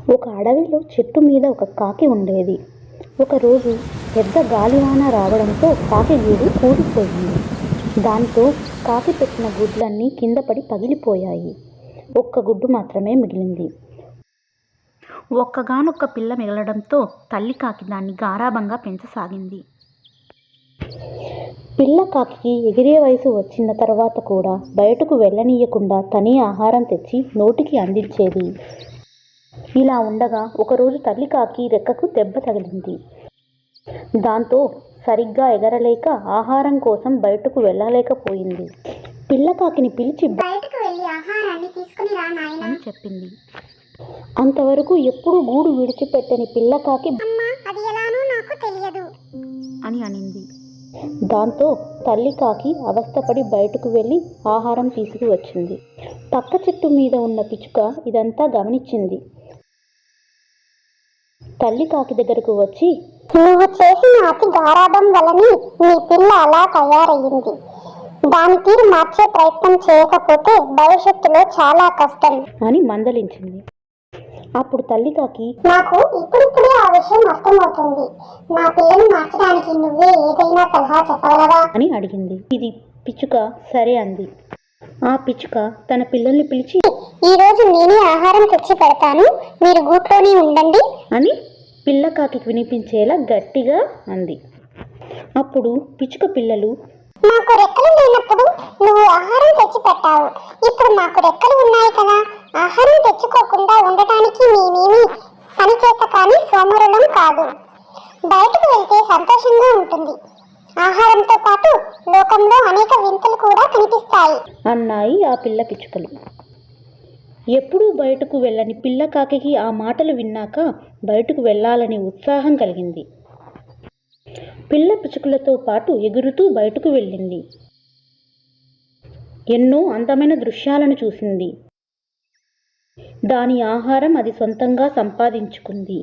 ఒక అడవిలో చెట్టు మీద ఒక కాకి ఉండేది. ఒకరోజు పెద్ద గాలివాన రావడంతో కాకి గూడు కూలిపోయింది. దాంతో కాకి పెట్టిన గుడ్లన్నీ కింద పడి పగిలిపోయాయి. ఒక్క గుడ్డు మాత్రమే మిగిలింది. ఒక్కగానొక్క పిల్ల మిగలడంతో తల్లి కాకి దాన్ని గారాబంగా పెంచసాగింది. పిల్ల కాకికి ఎగిరే వయసు వచ్చిన తర్వాత కూడా బయటకు వెళ్ళనీయకుండా తనే ఆహారం తెచ్చి నోటికి అందించేది. ఇలా ఉండగా ఒకరోజు తల్లి కాకి రెక్కకు దెబ్బ తగిలింది. దాంతో సరిగ్గా ఎగరలేక ఆహారం కోసం బయటకు వెళ్ళలేకపోయింది. పిల్ల కాకిని పిలిచి బయటకు వెళ్ళి ఆహారాన్ని తీసుకుని రా నాయనా అని చెప్పింది. అంతవరకు ఎప్పుడూ గూడు విడిచిపెట్టని పిల్ల కాకి అమ్మా అది ఎలానో నాకు తెలియదు అని అనింది. దాంతో తల్లి కాకి అవస్థపడి బయటకు వెళ్ళి ఆహారం తీసుకువచ్చింది. పక్క చెట్టు మీద ఉన్న పిచ్చుక ఇదంతా గమనించింది. తల్లి కాకి దగ్గరకు వచ్చి, నువ్వు చేసిన అతి గారాబం వలని నీ పిల్ల అలా తయారయ్యింది. దాని తీరు మార్చే ప్రయత్నం చేయకపోతే భవిష్యత్తులో చాలా కష్టం అని మందలించింది. అప్పుడు తల్లి కాకి, నాకు ఇప్పుడిప్పుడే ఆ విషయం అర్థమవుతుంది. నా పిల్లని మార్చడానికి నువ్వే ఏదైనా సలహా చెప్పగలవా అని అడిగింది. ఇది పిచ్చుక సరే అంది. ఆ పిచ్చుక తన పిల్లల్ని పిలిచి, ఈ రోజు నేనే ఆహారం తెచ్చి పెడతాను, మీరు గూట్లోనే ఉండండి అని పిల్ల కాకి వినిపించేలా గట్టిగా అంది. అప్పుడు పిచ్చుక పిల్లలు, మాకు రెక్కలు లేనప్పుడు నువ్వు ఆహారం తెచ్చి పెట్టావు, ఇప్పుడు మాకు రెక్కలు ఉన్నాయి కదా, ఆహారం తెచ్చుకోకుండా ఉండటానికి మేమేమి పనిచేత కానీ సోమరులం కాదు. బయటకు వెళ్తే సంతోషంగా ఉంటుంది. ఆహారంతో పాటు లోకంలో అనేక వింతలు కూడా కనిపిస్తాయి అన్నాయి ఆ పిల్ల పిచ్చుకలు. ఎప్పుడూ బయటకు వెళ్ళని పిల్ల కాకి ఆ మాటలు విన్నాక బయటకు వెళ్ళాలని ఉత్సాహం కలిగింది. పిల్ల పిచ్చుకలతో పాటు ఎగురుతూ బయటకు వెళ్ళింది. ఎన్నో అందమైన దృశ్యాలను చూసింది. దాని ఆహారం అది సొంతంగా సంపాదించుకుంది.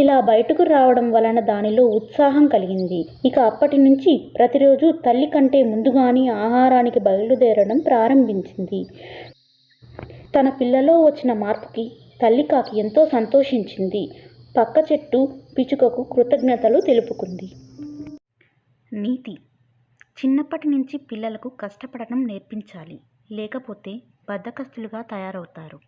ఇలా బయటకు రావడం వలన దానిలో ఉత్సాహం కలిగింది. ఇక అప్పటి నుంచి ప్రతిరోజు తల్లి కంటే ముందుగానే ఆహారానికి బయలుదేరడం ప్రారంభించింది. తన పిల్లలో వచ్చిన మార్పుకి తల్లి కాకి ఎంతో సంతోషించింది. పక్క చెట్టు పిచ్చుకకు కృతజ్ఞతలు తెలుపుకుంది. నీతి: చిన్నప్పటి నుంచి పిల్లలకు కష్టపడడం నేర్పించాలి, లేకపోతే బద్ధకస్తులుగా తయారవుతారు.